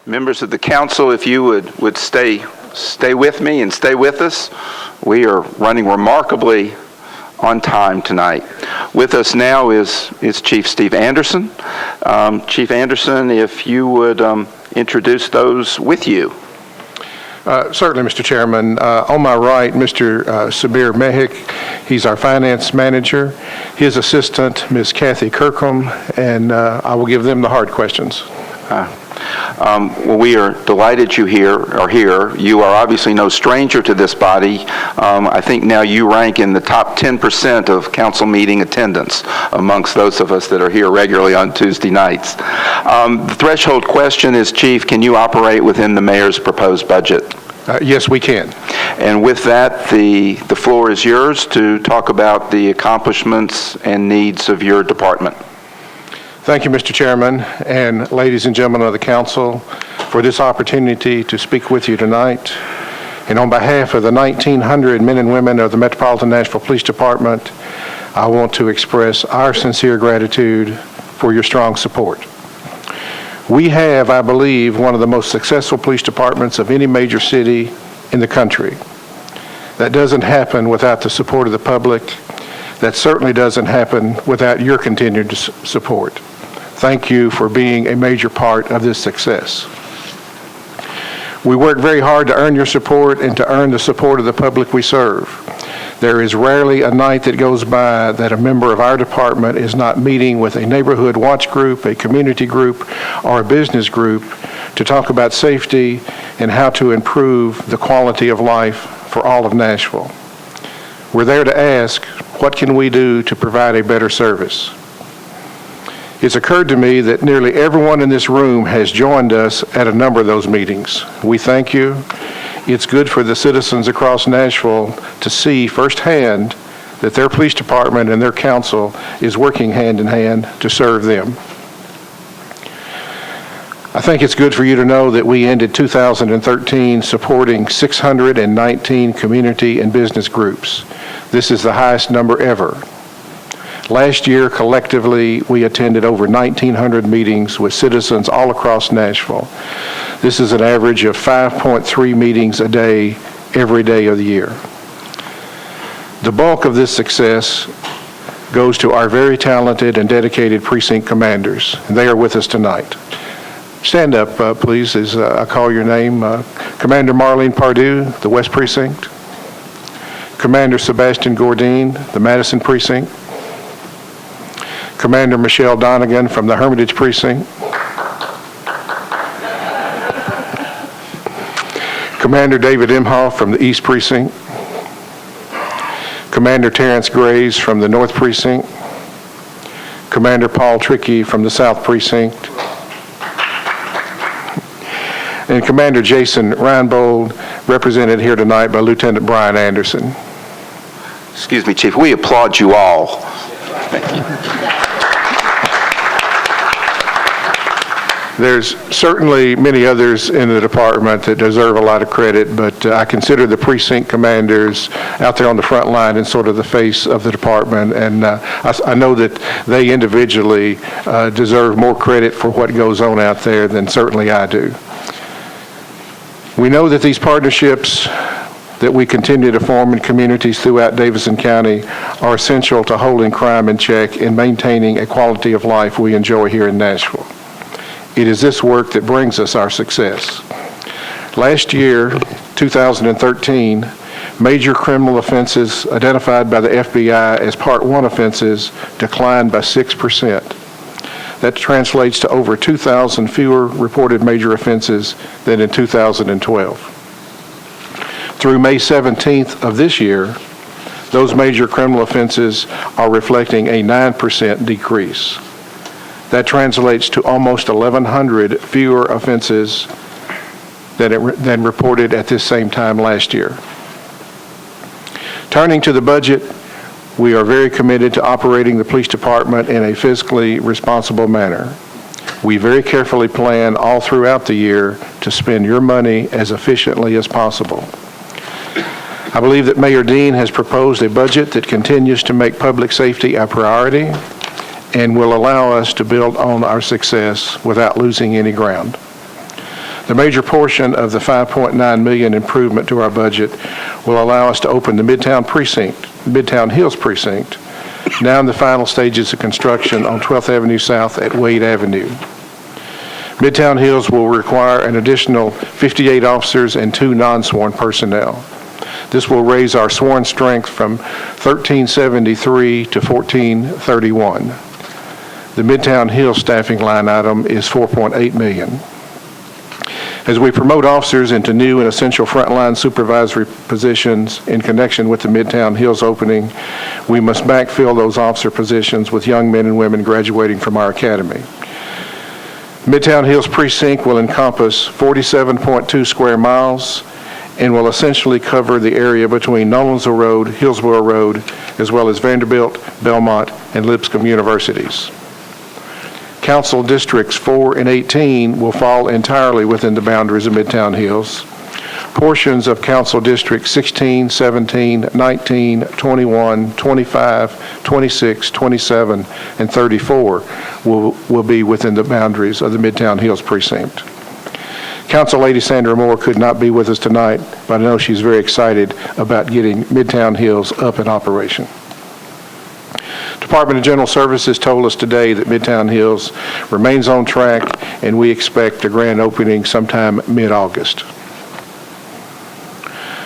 Members of the council, if you would stay with me and stay with us. We are running remarkably on time tonight. With us now is Chief Steve Anderson. Chief Anderson, if you would introduce those with you. Certainly, Mr. Chairman. On my right, Mr. Sabir Mehik. He's our finance manager. His assistant, Ms. Kathy Kirkham, and I will give them the hard questions. Well, we are delighted you are here. You are obviously no stranger to this body. I think now you rank in the top 10% of council meeting attendance amongst those of us that are here regularly on Tuesday nights. The threshold question is, Chief, can you operate within the mayor's proposed budget? Yes, we can. And with that, the floor is yours to talk about the accomplishments and needs of your department. Thank you, Mr. Chairman, and ladies and gentlemen of the council, for this opportunity to speak with you tonight. And on behalf of the 1,900 men and women of the Metropolitan Nashville Police Department, I want to express our sincere gratitude for your strong support. We have, I believe, one of the most successful police departments of any major city in the country. That doesn't happen without the support of the public. That certainly doesn't happen without your continued support. Thank you for being a major part of this success. We work very hard to earn your support and to earn the support of the public we serve. There is rarely a night that goes by that a member of our department is not meeting with a neighborhood watch group, a community group, or a business group to talk about safety and how to improve the quality of life for all of Nashville. We're there to ask, what can we do to provide a better service? It's occurred to me that nearly everyone in this room has joined us at a number of those meetings. We thank you. It's good for the citizens across Nashville to see firsthand that their police department and their council is working hand in hand to serve them. I think it's good for you to know that we ended 2013 supporting 619 community and business groups. This is the highest number ever. Last year, collectively, we attended over 1,900 meetings with citizens all across Nashville. This is an average of 5.3 meetings a day, every day of the year. The bulk of this success goes to our very talented and dedicated precinct commanders. They are with us tonight. Stand up, please, as I call your name. Commander Marlene Pardue, the West Precinct. Commander Sebastian Gourdine, the Madison Precinct. Commander Michelle Donegan from the Hermitage Precinct. Commander David Imhoff from the East Precinct. Commander Terrence Graves from the North Precinct. Commander Paul Trickey from the South Precinct. And Commander Jason Reinbold, represented here tonight by Lieutenant Brian Anderson. Excuse me, Chief, we applaud you all. Thank you. There's certainly many others in the department that deserve a lot of credit, but I consider the precinct commanders out there on the front line and sort of the face of the department, and I know that they individually deserve more credit for what goes on out there than certainly I do. We know that these partnerships that we continue to form in communities throughout Davidson County are essential to holding crime in check and maintaining a quality of life we enjoy here in Nashville. It is this work that brings us our success. Last year, 2013, major criminal offenses identified by the FBI as Part 1 offenses declined by 6%. That translates to over 2,000 fewer reported major offenses than in 2012. Through May 17th of this year, those major criminal offenses are reflecting a 9% decrease. That translates to almost 1,100 fewer offenses than reported at this same time last year. Turning to the budget, we are very committed to operating the police department in a fiscally responsible manner. We very carefully plan all throughout the year to spend your money as efficiently as possible. I believe that Mayor Dean has proposed a budget that continues to make public safety a priority and will allow us to build on our success without losing any ground. The major portion of the $5.9 million improvement to our budget will allow us to open the Midtown Hills Precinct, now in the final stages of construction on 12th Avenue South at Wade Avenue. Midtown Hills will require an additional 58 officers and 2 non-sworn personnel. This will raise our sworn strength from 1,373 to 1,431. The Midtown Hills staffing line item is $4.8 million. As we promote officers into new and essential frontline supervisory positions in connection with the Midtown Hills opening, we must backfill those officer positions with young men and women graduating from our academy. Midtown Hills Precinct will encompass 47.2 square miles and will essentially cover the area between Nolensville Road, Hillsborough Road, as well as Vanderbilt, Belmont, and Lipscomb universities. Council Districts 4 and 18 will fall entirely within the boundaries of Midtown Hills. Portions of Council Districts 16, 17, 19, 21, 25, 26, 27, and 34 will be within the boundaries of the Midtown Hills Precinct. Council Lady Sandra Moore could not be with us tonight, but I know she's very excited about getting Midtown Hills up in operation. Department of General Services told us today that Midtown Hills remains on track, and we expect a grand opening sometime mid-August.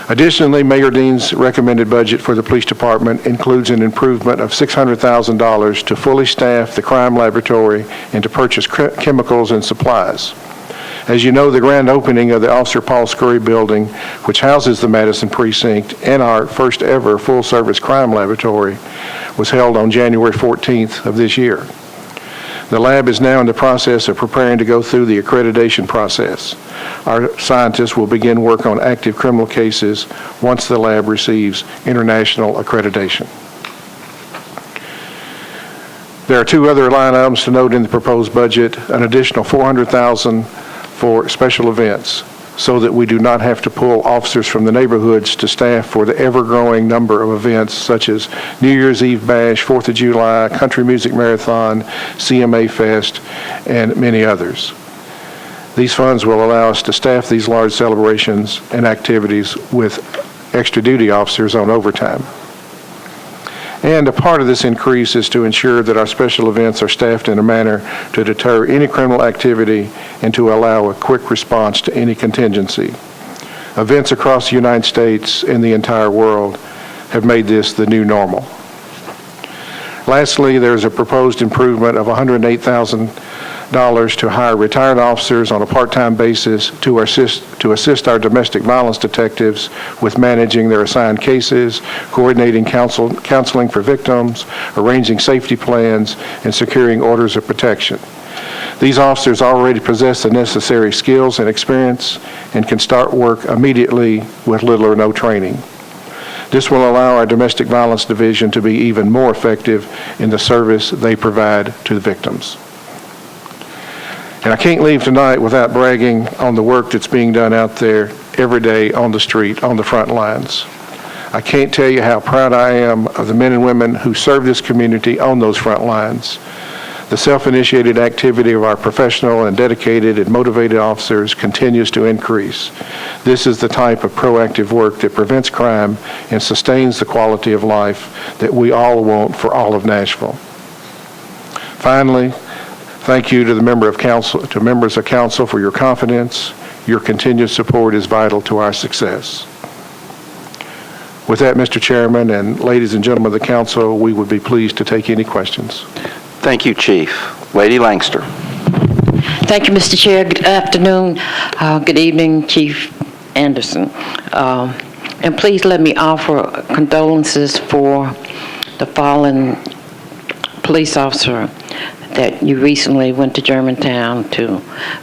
Additionally, Mayor Dean's recommended budget for the police department includes an improvement of $600,000 to fully staff the crime laboratory and to purchase chemicals and supplies. As you know, the grand opening of the Officer Paul Scurry building, which houses the Madison Precinct and our first ever full-service crime laboratory, was held on January 14th of this year. The lab is now in the process of preparing to go through the accreditation process. Our scientists will begin work on active criminal cases once the lab receives international accreditation. There are 2 other line items to note in the proposed budget: an additional $400,000 for special events, so that we do not have to pull officers from the neighborhoods to staff for the ever-growing number of events such as New Year's Eve Bash, 4th of July, Country Music Marathon, CMA Fest, and many others. These funds will allow us to staff these large celebrations and activities with extra duty officers on overtime. And a part of this increase is to ensure that our special events are staffed in a manner to deter any criminal activity and to allow a quick response to any contingency. Events across the United States and the entire world have made this the new normal. Lastly, there's a proposed improvement of $108,000 to hire retired officers on a part-time basis to assist our domestic violence detectives with managing their assigned cases, coordinating counseling for victims, arranging safety plans, and securing orders of protection. These officers already possess the necessary skills and experience and can start work immediately with little or no training. This will allow our domestic violence division to be even more effective in the service they provide to the victims. And I can't leave tonight without bragging on the work that's being done out there every day on the street, on the front lines. I can't tell you how proud I am of the men and women who serve this community on those front lines. The self-initiated activity of our professional and dedicated and motivated officers continues to increase. This is the type of proactive work that prevents crime and sustains the quality of life that we all want for all of Nashville. Finally, thank you to the members of council for your confidence. Your continued support is vital to our success. With that, Mr. Chairman and ladies and gentlemen of the council, we would be pleased to take any questions. Thank you, Chief. Lady Langster. Thank you, Mr. Chair. Good afternoon. Good evening, Chief Anderson. And please let me offer condolences for the fallen police officer that you recently went to Germantown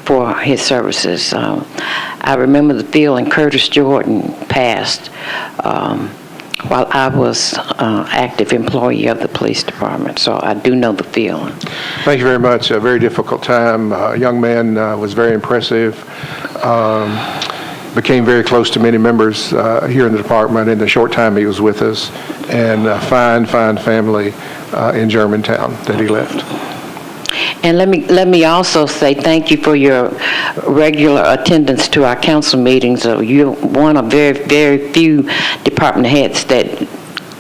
for his services. I remember the feeling Curtis Jordan passed while I was active employee of the police department, so I do know the feeling. Thank you very much. A very difficult time. A young man, was very impressive. Became very close to many members here in the department in the short time he was with us, and a fine family in Germantown that he left. And let me also say thank you for your regular attendance to our council meetings. You're one of very, very few department heads that,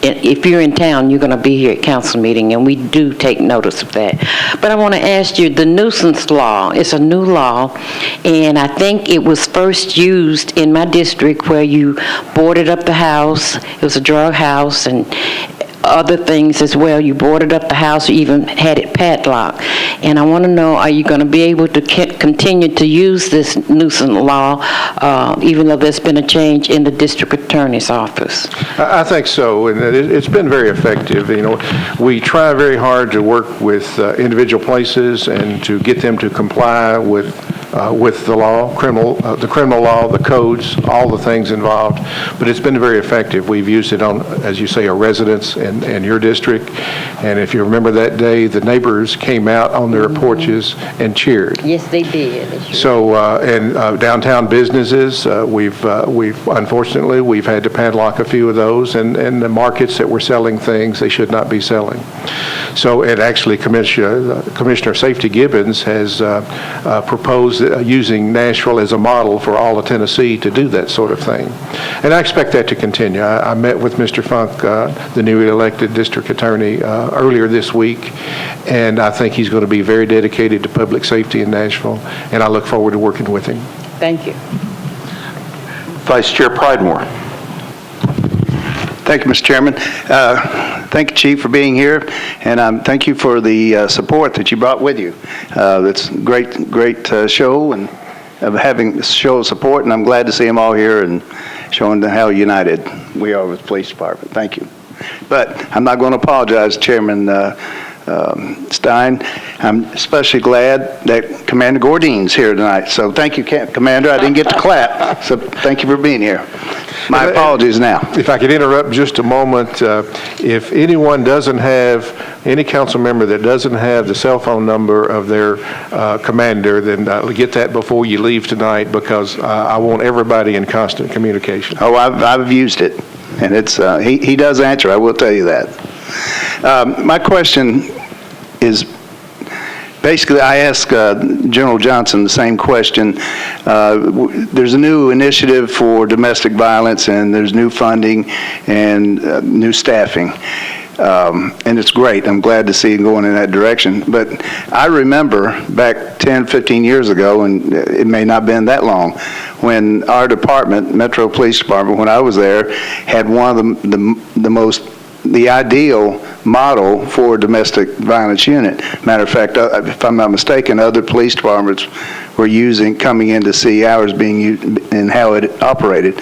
if you're in town, you're going to be here at council meeting, and we do take notice of that. But I want to ask you, the nuisance law is a new law, and I think it was first used in my district where you boarded up the house. It was a drug house and other things as well. You boarded up the house, you even had it padlocked. And I want to know, are you going to be able to continue to use this nuisance law, even though there's been a change in the district attorney's office? I think so, and it's been very effective. You know, we try very hard to work with individual places and to get them to comply with the law, the criminal law, the codes, all the things involved. But it's been very effective. We've used it on, as you say, a residence in your district. And if you remember that day, the neighbors came out on their porches and cheered. Yes, they did. So, downtown businesses, we've unfortunately, we've had to padlock a few of those, and the markets that were selling things they should not be selling. So, and actually, Commissioner Safety Gibbons has proposed using Nashville as a model for all of Tennessee to do that sort of thing. And I expect that to continue. I met with Mr. Funk, the newly elected district attorney, earlier this week, and I think he's going to be very dedicated to public safety in Nashville, and I look forward to working with him. Thank you. Vice Chair Pridemore. Thank you, Mr. Chairman. Thank you, Chief, for being here, and thank you for the support that you brought with you. It's a great show, and of having this show of support, and I'm glad to see them all here and showing how united we are with the police department. Thank you. But I'm not going to apologize, Chairman Stein. I'm especially glad that Commander Gordine's here tonight. So thank you, Commander. I didn't get to clap, so thank you for being here. My apologies now. If I could interrupt just a moment, if anyone doesn't have, any council member that doesn't have the cell phone number of their commander, then get that before you leave tonight, because I want everybody in constant communication. Oh, I've used it, and it's he does answer, I will tell you that. My question is, basically, I asked General Johnson the same question. There's a new initiative for domestic violence, and there's new funding and new staffing. And it's great. I'm glad to see it going in that direction. But I remember back 10, 15 years ago, and it may not have been that long, when our department, Metro Police Department, when I was there, had one of the ideal model for a domestic violence unit. Matter of fact, if I'm not mistaken, other police departments were coming in to see ours being used and how it operated.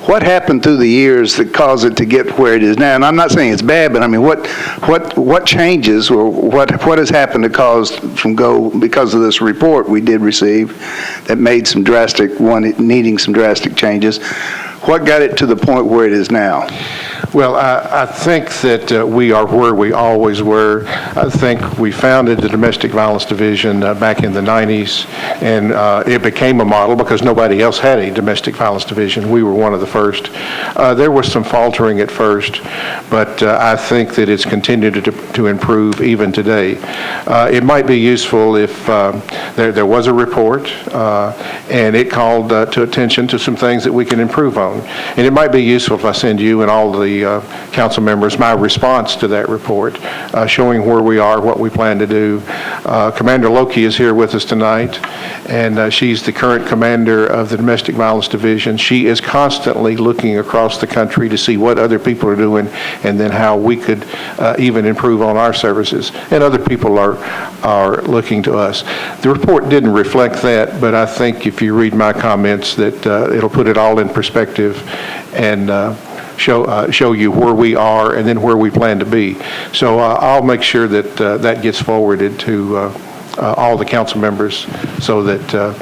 What happened through the years that caused it to get where it is now? And I'm not saying it's bad, but I mean, what changes, or what has happened to cause because of this report we did receive that made needing some drastic changes? What got it to the point where it is now? Well, I think that we are where we always were. I think we founded the Domestic Violence Division back in the 90s, and it became a model because nobody else had a Domestic Violence Division. We were one of the first. There was some faltering at first, but I think that it's continued to improve even today. It might be useful if there was a report, and it called to attention to some things that we can improve on. And it might be useful if I send you and all the council members my response to that report, showing where we are, what we plan to do. Commander Loki is here with us tonight, and she's the current commander of the Domestic Violence Division. She is constantly looking across the country to see what other people are doing, and then how we could even improve on our services. And other people are looking to us. The report didn't reflect that, but I think if you read my comments, that it'll put it all in perspective and show you where we are and then where we plan to be. So I'll make sure that that gets forwarded to all the council members, so that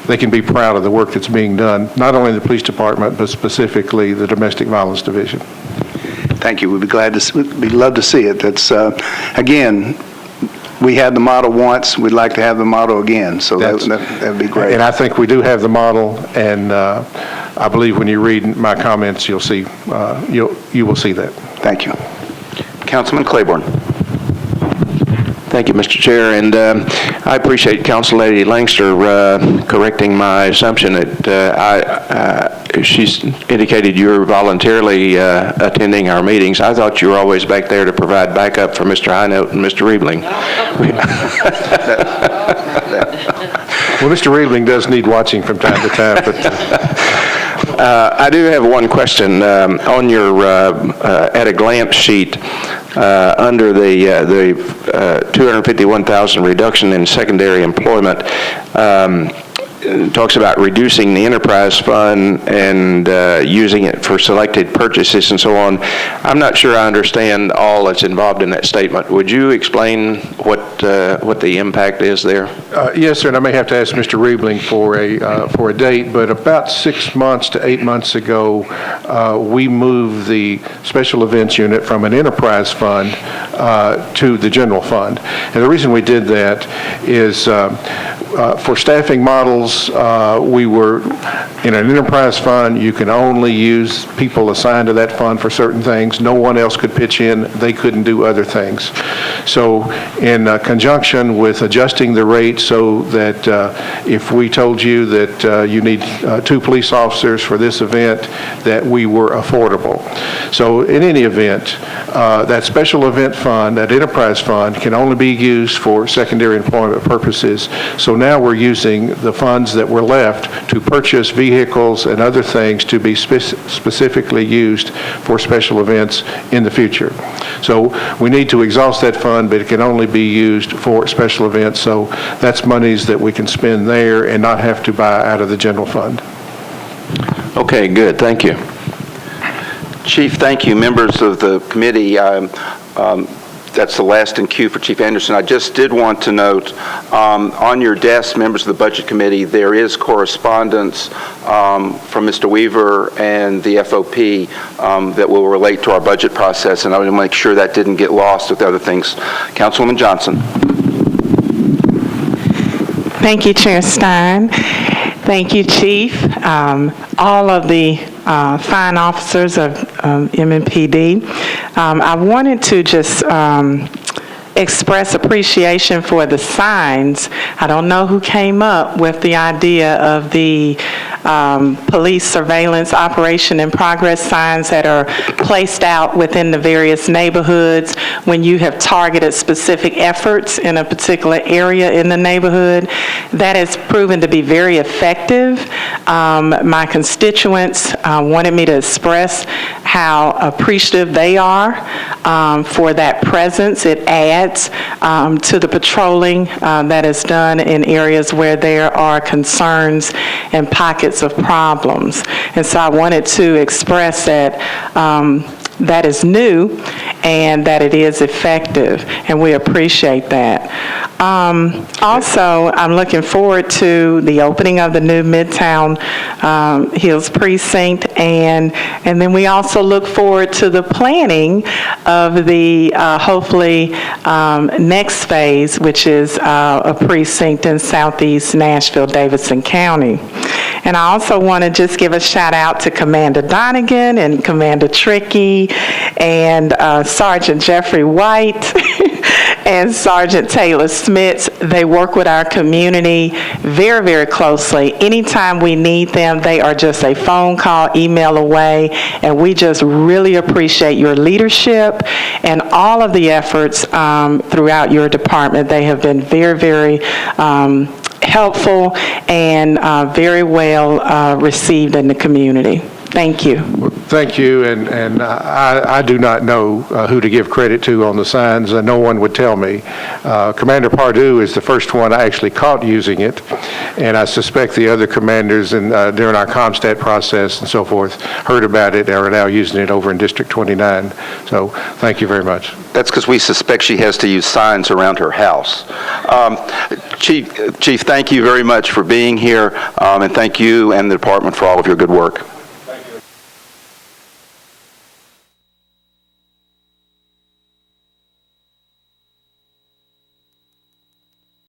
they can be proud of the work that's being done, not only in the police department, but specifically the Domestic Violence Division. Thank you. We'd be love to see it. That's again, we had the model once. We'd like to have the model again. So that would be great. And I think we do have the model, and I believe when you read my comments, you'll see you will see that. Thank you. Councilman Claiborne. Thank you, Mr. Chair, and I appreciate Council Lady Langster correcting my assumption that she's indicated you're voluntarily attending our meetings. I thought you were always back there to provide backup for Mr. Hinote and Mr. Riebling. Well, Mr. Riebling does need watching from time to time, but I do have one question. On your at-a-glance sheet, under the 251,000 reduction in secondary employment, talks about reducing the enterprise fund and using it for selected purchases and so on. I'm not sure I understand all that's involved in that statement. Would you explain what the impact is there? yes, sir, and I may have to ask Mr. Riebling for a date, but about 6 months to 8 months ago, we moved the special events unit from an enterprise fund to the general fund. And the reason we did that is for staffing models, we were in an enterprise fund. You can only use people assigned to that fund for certain things. No one else could pitch in. They couldn't do other things. So in conjunction with adjusting the rate so that if we told you that you need 2 police officers for this event, that we were affordable. So in any event, that special event fund, that enterprise fund, can only be used for secondary employment purposes. So now we're using the funds that were left to purchase vehicles and other things to be specifically used for special events in the future. So we need to exhaust that fund, but it can only be used for special events. So that's monies that we can spend there and not have to buy out of the general fund. Okay, good. Thank you. Chief, thank you. Members of the committee, that's the last in queue for Chief Anderson. I just did want to note, on your desk, members of the Budget Committee, there is correspondence from Mr. Weaver and the FOP that will relate to our budget process, and I want to make sure that didn't get lost with other things. Councilwoman Johnson. Thank you, Chair Stein. Thank you, Chief. All of the fine officers of MMPD. I wanted to just express appreciation for the signs. I don't know who came up with the idea of the police surveillance operation in progress signs that are placed out within the various neighborhoods when you have targeted specific efforts in a particular area in the neighborhood. That has proven to be very effective. My constituents wanted me to express how appreciative they are for that presence. It adds to the patrolling that is done in areas where there are concerns and pockets of problems. And so I wanted to express that that is new and that it is effective, and we appreciate that. Also, I'm looking forward to the opening of the new Midtown Hills precinct, and then we also look forward to the planning of the hopefully next phase, which is a precinct in southeast Nashville, Davidson County. And I also want to just give a shout out to Commander Donegan and Commander Trickey and Sergeant Jeffrey White and Sergeant Taylor Smits. They work with our community very, very closely. Anytime we need them, they are just a phone call, email away, and we just really appreciate your leadership and all of the efforts throughout your department. They have been very, very helpful and very well received in the community. Thank you. Thank you, and I do not know who to give credit to on the signs. No one would tell me. Commander Pardue is the first one I actually caught using it, and I suspect the other commanders during our ComStat process and so forth heard about it and are now using it over in District 29. So thank you very much. That's because we suspect she has to use signs around her house. Chief, thank you very much for being here, and thank you and the department for all of your good work.